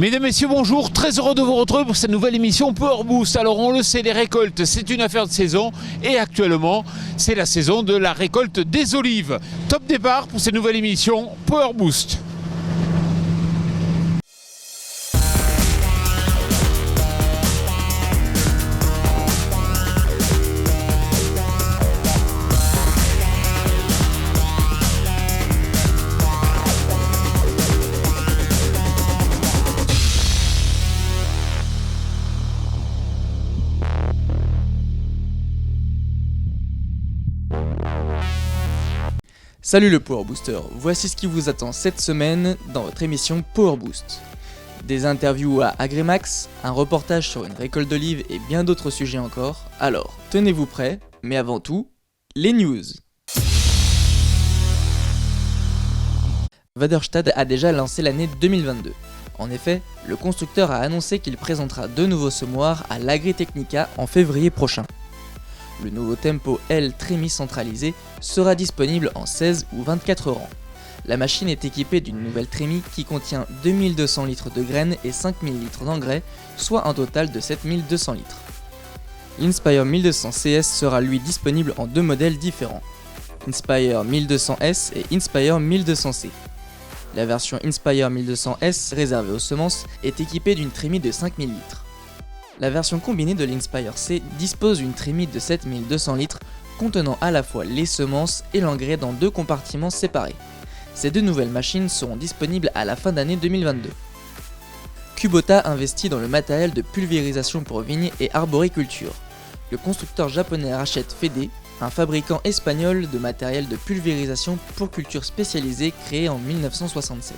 Mesdames, Messieurs, bonjour. Très heureux de vous retrouver pour cette nouvelle émission Power Boost. Alors, on le sait, les récoltes, c'est une affaire de saison. Et actuellement, c'est la saison de la récolte des olives. Top départ pour cette nouvelle émission Power Boost. Salut le Power Booster, voici ce qui vous attend cette semaine dans votre émission Power Boost. Des interviews à Agrimax, un reportage sur une récolte d'olives et bien d'autres sujets encore. Alors, tenez-vous prêts, mais avant tout, les news. Waderstad a déjà lancé l'année 2022. En effet, le constructeur a annoncé qu'il présentera deux nouveaux semoirs à l'Agritechnica en février prochain. Le nouveau Tempo L trémie centralisé sera disponible en 16 ou 24 rangs. La machine est équipée d'une nouvelle trémie qui contient 2200 litres de graines et 5000 litres d'engrais, soit un total de 7200 litres. L'Inspire 1200 CS sera lui disponible en deux modèles différents, Inspire 1200S et Inspire 1200C. La version Inspire 1200S réservée aux semences est équipée d'une trémie de 5000 litres. La version combinée de l'Inspire C dispose d'une trémie de 7200 litres contenant à la fois les semences et l'engrais dans deux compartiments séparés. Ces deux nouvelles machines seront disponibles à la fin d'année 2022. Kubota investit dans le matériel de pulvérisation pour vignes et arboriculture. Le constructeur japonais rachète Fede, un fabricant espagnol de matériel de pulvérisation pour cultures spécialisées créé en 1967.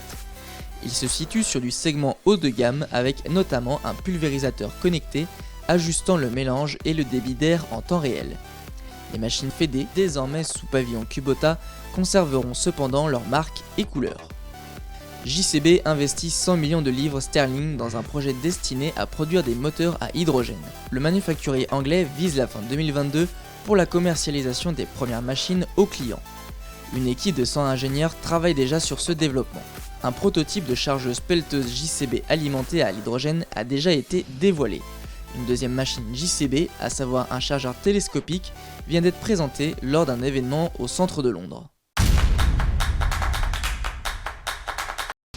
Il se situe sur du segment haut de gamme avec notamment un pulvérisateur connecté ajustant le mélange et le débit d'air en temps réel. Les machines Fede, désormais sous pavillon Kubota, conserveront cependant leur marque et couleur. JCB investit 100 millions de livres sterling dans un projet destiné à produire des moteurs à hydrogène. Le manufacturier anglais vise la fin 2022 pour la commercialisation des premières machines aux clients. Une équipe de 100 ingénieurs travaille déjà sur ce développement. Un prototype de chargeuse pelleteuse JCB alimentée à l'hydrogène a déjà été dévoilé. Une deuxième machine JCB, à savoir un chargeur télescopique, vient d'être présentée lors d'un événement au centre de Londres.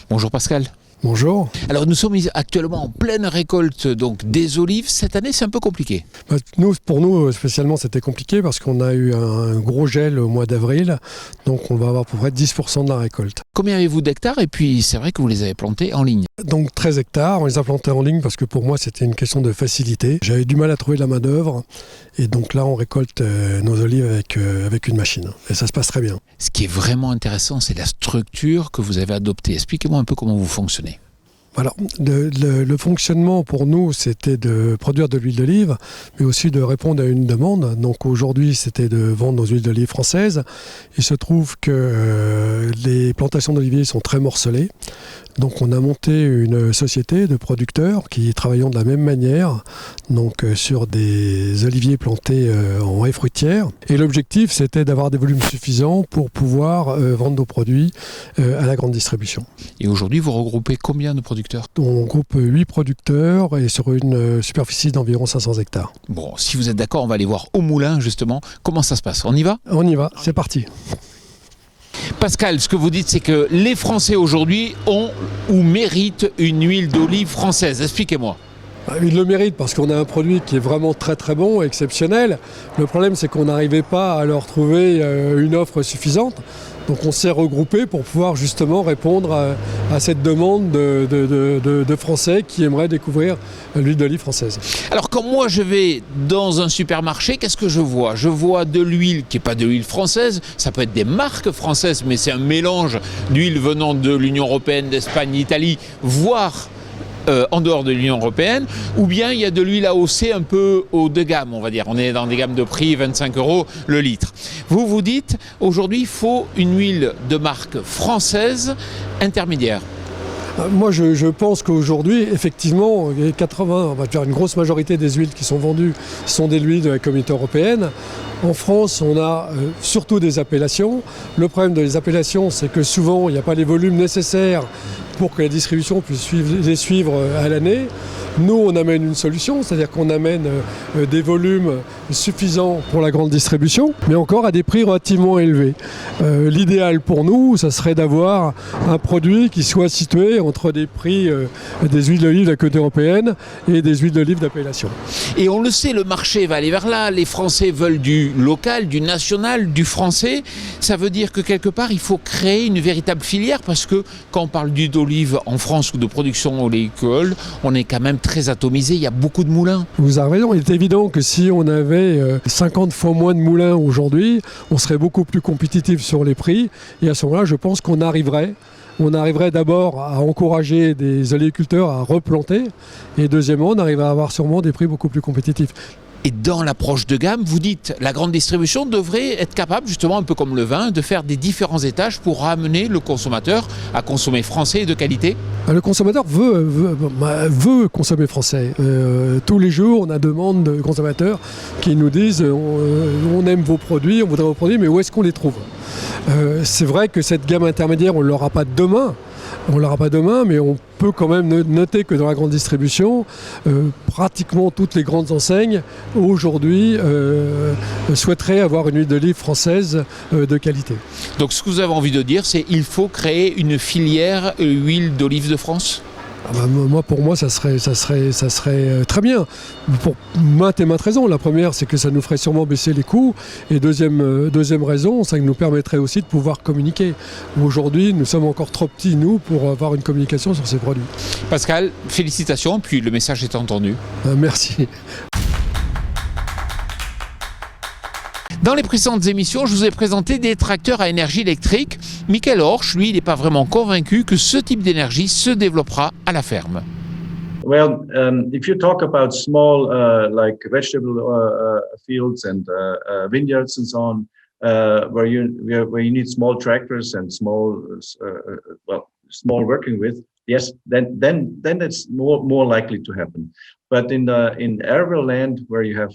Bonjour Pascal. Bonjour. Alors nous sommes actuellement en pleine récolte donc des olives. Cette année c'est un peu compliqué. Pour nous spécialement c'était compliqué parce qu'on a eu un gros gel au mois d'avril. Donc on va avoir à peu près 10% de la récolte. Combien avez-vous d'hectares? Et puis c'est vrai que vous les avez plantés en ligne. Donc 13 hectares, on les a plantés en ligne parce que pour moi c'était une question de facilité. J'avais du mal à trouver de la main d'œuvre et donc là on récolte nos olives avec une machine et ça se passe très bien. Ce qui est vraiment intéressant c'est la structure que vous avez adoptée. Expliquez-moi un peu comment vous fonctionnez. Alors, le fonctionnement pour nous, c'était de produire de l'huile d'olive, mais aussi de répondre à une demande. Donc aujourd'hui, c'était de vendre nos huiles d'olive françaises. Il se trouve que les plantations d'oliviers sont très morcelées. Donc on a monté une société de producteurs qui travaillent de la même manière, donc sur des oliviers plantés en haies fruitières. Et l'objectif, c'était d'avoir des volumes suffisants pour pouvoir vendre nos produits à la grande distribution. Et aujourd'hui, vous regroupez combien de producteurs? On groupe 8 producteurs et sur une superficie d'environ 500 hectares. Bon, si vous êtes d'accord, on va aller voir au moulin justement. Comment ça se passe? On y va? On y va, c'est parti. Pascal, ce que vous dites, c'est que les Français aujourd'hui ont ou méritent une huile d'olive française. Expliquez-moi. Ils le méritent parce qu'on a un produit qui est vraiment très très bon, exceptionnel. Le problème, c'est qu'on n'arrivait pas à leur trouver une offre suffisante. Donc on s'est regroupé pour pouvoir justement répondre à cette demande de Français qui aimeraient découvrir l'huile d'olive française. Alors quand moi je vais dans un supermarché, qu'est-ce que je vois? Je vois de l'huile qui n'est pas de l'huile française, ça peut être des marques françaises, mais c'est un mélange d'huile venant de l'Union européenne, d'Espagne, d'Italie, voire en dehors de l'Union européenne, ou bien il y a de l'huile AOC un peu haut de gamme, on va dire. On est dans des gammes de prix 25 € le litre. Vous vous dites, aujourd'hui, il faut une huile de marque française intermédiaire. Moi, je pense qu'aujourd'hui, effectivement, on va dire une grosse majorité des huiles qui sont vendues sont des huiles de la Communauté européenne. En France, on a surtout des appellations. Le problème des appellations, c'est que souvent, il n'y a pas les volumes nécessaires pour que la distribution puisse les suivre à l'année. Nous, on amène une solution, c'est-à-dire qu'on amène des volumes suffisants pour la grande distribution, mais encore à des prix relativement élevés. L'idéal pour nous, ça serait d'avoir un produit qui soit situé entre des prix des huiles d'olive de la côte européenne et des huiles d'olive d'appellation. Et on le sait, le marché va aller vers là. Les Français veulent du local, du national, du français. Ça veut dire que quelque part, il faut créer une véritable filière parce que quand on parle d'huile d'olive en France ou de production oléicole, on est quand même très atomisé. Il y a beaucoup de moulins. Vous avez raison. Il est évident que si on avait 50 fois moins de moulins aujourd'hui, on serait beaucoup plus compétitif sur les prix. Et à ce moment-là, je pense qu'on arriverait d'abord à encourager des oléiculteurs à replanter. Et deuxièmement, on arriverait à avoir sûrement des prix beaucoup plus compétitifs. Et dans l'approche de gamme, vous dites la grande distribution devrait être capable, justement un peu comme le vin, de faire des différents étages pour amener le consommateur à consommer français et de qualité. Le consommateur veut consommer français. Tous les jours, on a demande de consommateurs qui nous disent on aime vos produits, on voudrait vos produits, mais où est-ce qu'on les trouve ? C'est vrai que cette gamme intermédiaire, on ne l'aura pas demain. Mais on peut quand même noter que dans la grande distribution, pratiquement toutes les grandes enseignes aujourd'hui souhaiteraient avoir une huile d'olive française de qualité. Donc ce que vous avez envie de dire, c'est qu'il faut créer une filière huile d'olive de France ? Pour moi, ça serait très bien. Pour maintes et maintes raisons. La première, c'est que ça nous ferait sûrement baisser les coûts. Et deuxième raison, ça nous permettrait aussi de pouvoir communiquer. Aujourd'hui, nous sommes encore trop petits, nous, pour avoir une communication sur ces produits. Pascal, félicitations, puis le message est entendu. Merci. Dans les précédentes émissions, je vous ai présenté des tracteurs à énergie électrique. Michael Horsch, lui, il n'est pas vraiment convaincu que ce type d'énergie se développera à la ferme. Well, if you talk about small, like vegetable fields and vineyards and so on, where you need small tractors and small working with, yes, then it's more likely to happen. But in arable land where you have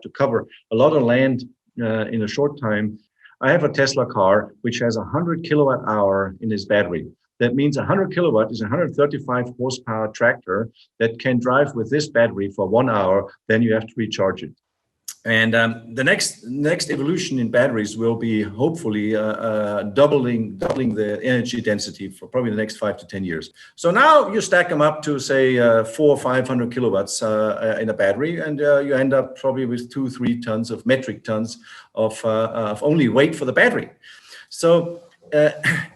to cover a lot of land in a short time, I have a Tesla car which has 100 kilowatt hour in its battery. That means 100 kilowatt is 135 horsepower tractor that can drive with this battery for 1 hour. Then you have to recharge it. And the next evolution in batteries will be hopefully doubling the energy density for probably the next 5 to 10 years. So now you stack them up to say 400 or 500 kilowatts in a battery, and you end up probably with 2-3 tons of metric tons of only weight for the battery. So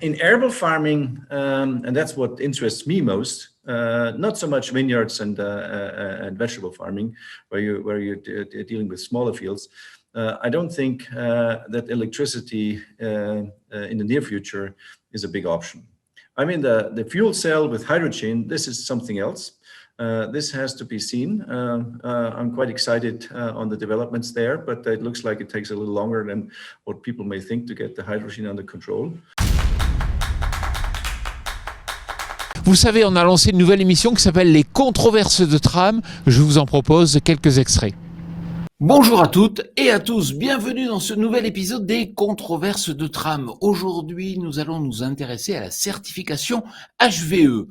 in arable farming, and that's what interests me most. Not so much vineyards and vegetable farming, where you're dealing with smaller fields. I don't think that electricity in the near future is a big option. I mean, the fuel cell with hydrogen, this is something else. This has to be seen. I'm quite excited on the developments there, but it looks like it takes a little longer than what people may think to get the hydrogen under control. Vous savez, on a lancé une nouvelle émission qui s'appelle Les Controverses de Tram. Je vous en propose quelques extraits. Bonjour à toutes et à tous, bienvenue dans ce nouvel épisode des Controverses de Tram. Aujourd'hui, nous allons nous intéresser à la certification HVE.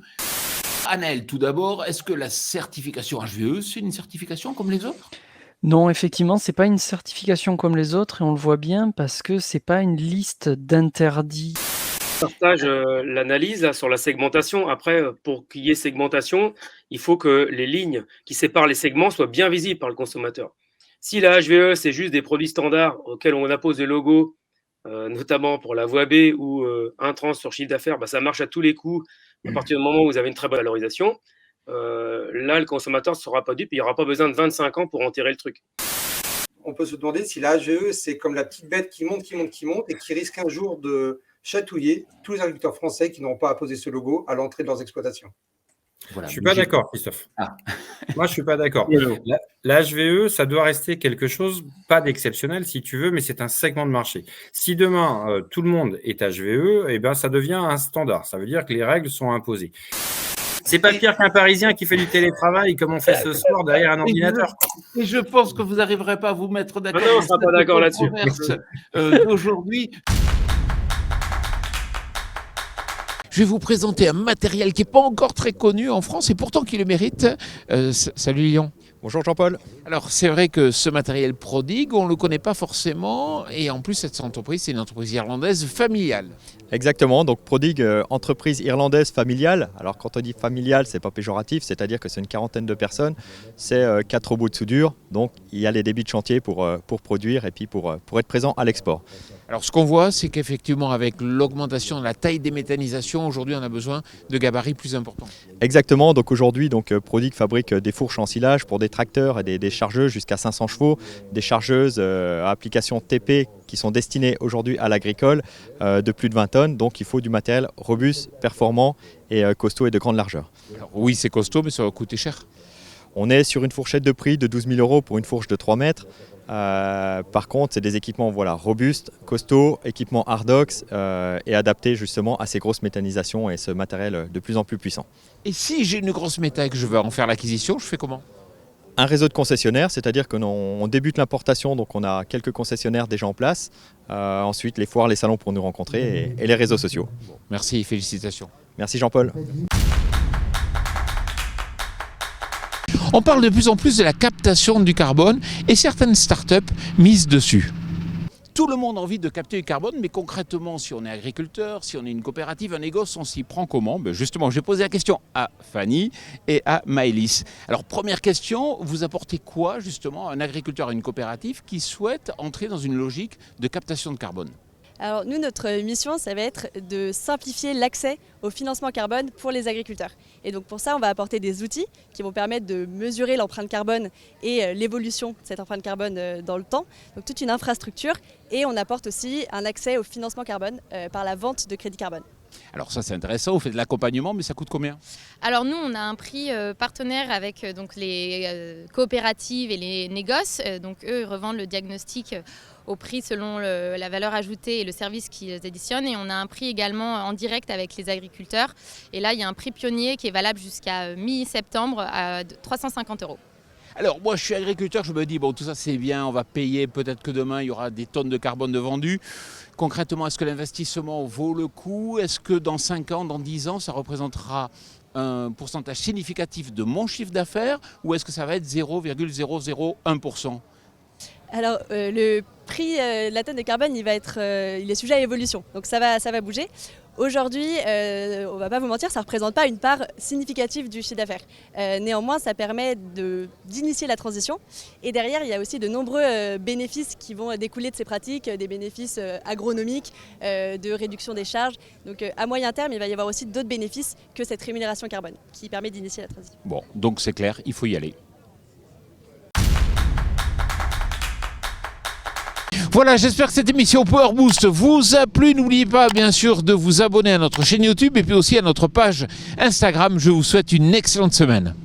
Anaëlle, tout d'abord, est-ce que la certification HVE, c'est une certification comme les autres ? Non, effectivement, c'est pas une certification comme les autres et on le voit bien parce que c'est pas une liste d'interdits. Je partage l'analyse là, sur la segmentation. Après, pour qu'il y ait segmentation, il faut que les lignes qui séparent les segments soient bien visibles par le consommateur. Si la HVE, c'est juste des produits standards auxquels on appose des logos, notamment pour la voie B ou intrants sur chiffre d'affaires, ça marche à tous les coups. À partir du moment où vous avez une très bonne valorisation, là, le consommateur ne sera pas dupe, il n'y aura pas besoin de 25 ans pour enterrer le truc. On peut se demander si la HVE, c'est comme la petite bête qui monte et qui risque un jour de chatouiller tous les agriculteurs français qui n'auront pas apposé ce logo à l'entrée de leurs exploitations. Voilà, je ne suis pas d'accord, Christophe. Moi, je ne suis pas d'accord. La HVE, ça doit rester quelque chose, pas d'exceptionnel si tu veux, mais c'est un segment de marché. Si demain, tout le monde est HVE, eh ben, ça devient un standard. Ça veut dire que les règles sont imposées. C'est pas pire qu'un Parisien qui fait du télétravail comme on fait ce soir derrière un ordinateur. Et je pense que vous n'arriverez pas à vous mettre d'accord. Non, on ne sera pas d'accord là-dessus. Aujourd'hui. Je vais vous présenter un matériel qui n'est pas encore très connu en France et pourtant qui le mérite. Salut Lyon. Bonjour Jean-Paul. Alors c'est vrai que ce matériel Prodigue, on ne le connaît pas forcément et en plus cette entreprise, c'est une entreprise irlandaise familiale. Exactement, donc Prodigue, entreprise irlandaise familiale. Alors quand on dit familiale, c'est pas péjoratif, c'est-à-dire que c'est une quarantaine de personnes, c'est 4 robots de soudure, donc il y a les débits de chantier pour produire et puis pour être présent à l'export. Alors ce qu'on voit, c'est qu'effectivement avec l'augmentation de la taille des méthanisations, aujourd'hui on a besoin de gabarits plus importants. Exactement, donc aujourd'hui Prodigue fabrique des fourches en silage pour des tracteurs et des chargeuses jusqu'à 500 chevaux, des chargeuses à application TP qui sont destinées aujourd'hui à l'agricole de plus de 20 tonnes, donc il faut du matériel robuste, performant et costaud et de grande largeur. Alors, oui, c'est costaud, mais ça va coûter cher. On est sur une fourchette de prix de 12 000 € pour une fourche de 3 mètres. Par contre, c'est des équipements robustes, costauds, équipements Hardox et adaptés justement à ces grosses méthanisations et ce matériel de plus en plus puissant. Et si j'ai une grosse méta et que je veux en faire l'acquisition, je fais comment ? Un réseau de concessionnaires, c'est-à-dire qu'on débute l'importation, donc on a quelques concessionnaires déjà en place. Ensuite, les foires, les salons pour nous rencontrer et les réseaux sociaux. Bon, merci, félicitations. Merci Jean-Paul. On parle de plus en plus de la captation du carbone et certaines startups misent dessus. Tout le monde a envie de capter du carbone, mais concrètement, si on est agriculteur, si on est une coopérative, un négoce, on s'y prend comment ? Justement, j'ai posé la question à Fanny et à Maëlys. Alors, première question, vous apportez quoi justement à un agriculteur et une coopérative qui souhaite entrer dans une logique de captation de carbone ? Alors nous, notre mission, ça va être de simplifier l'accès au financement carbone pour les agriculteurs. Et donc pour ça, on va apporter des outils qui vont permettre de mesurer l'empreinte carbone et l'évolution de cette empreinte carbone dans le temps. Donc toute une infrastructure et on apporte aussi un accès au financement carbone par la vente de crédits carbone. Alors ça c'est intéressant, vous faites de l'accompagnement, mais ça coûte combien ? Alors nous on a un prix partenaire avec donc les coopératives et les négoces. Donc eux ils revendent le diagnostic au prix selon la valeur ajoutée et le service qu'ils additionnent. Et on a un prix également en direct avec les agriculteurs. Et là il y a un prix pionnier qui est valable jusqu'à mi-septembre à 350 €. Alors moi je suis agriculteur, je me dis bon tout ça c'est bien, on va payer, peut-être que demain il y aura des tonnes de carbone de vendus. Concrètement, est-ce que l'investissement vaut le coup ? Est-ce que dans 5 ans, dans 10 ans, ça représentera un pourcentage significatif de mon chiffre d'affaires ou est-ce que ça va être 0,001% ? Alors le prix de la tonne de carbone, il est sujet à évolution, donc ça va bouger. Aujourd'hui, on ne va pas vous mentir, ça ne représente pas une part significative du chiffre d'affaires. Néanmoins, ça permet d'initier la transition. Et derrière, il y a aussi de nombreux bénéfices qui vont découler de ces pratiques, des bénéfices agronomiques, de réduction des charges. Donc à moyen terme, il va y avoir aussi d'autres bénéfices que cette rémunération carbone qui permet d'initier la transition. Bon, donc c'est clair, il faut y aller. Voilà, j'espère que cette émission Power Boost vous a plu. N'oubliez pas bien sûr de vous abonner à notre chaîne YouTube et puis aussi à notre page Instagram. Je vous souhaite une excellente semaine.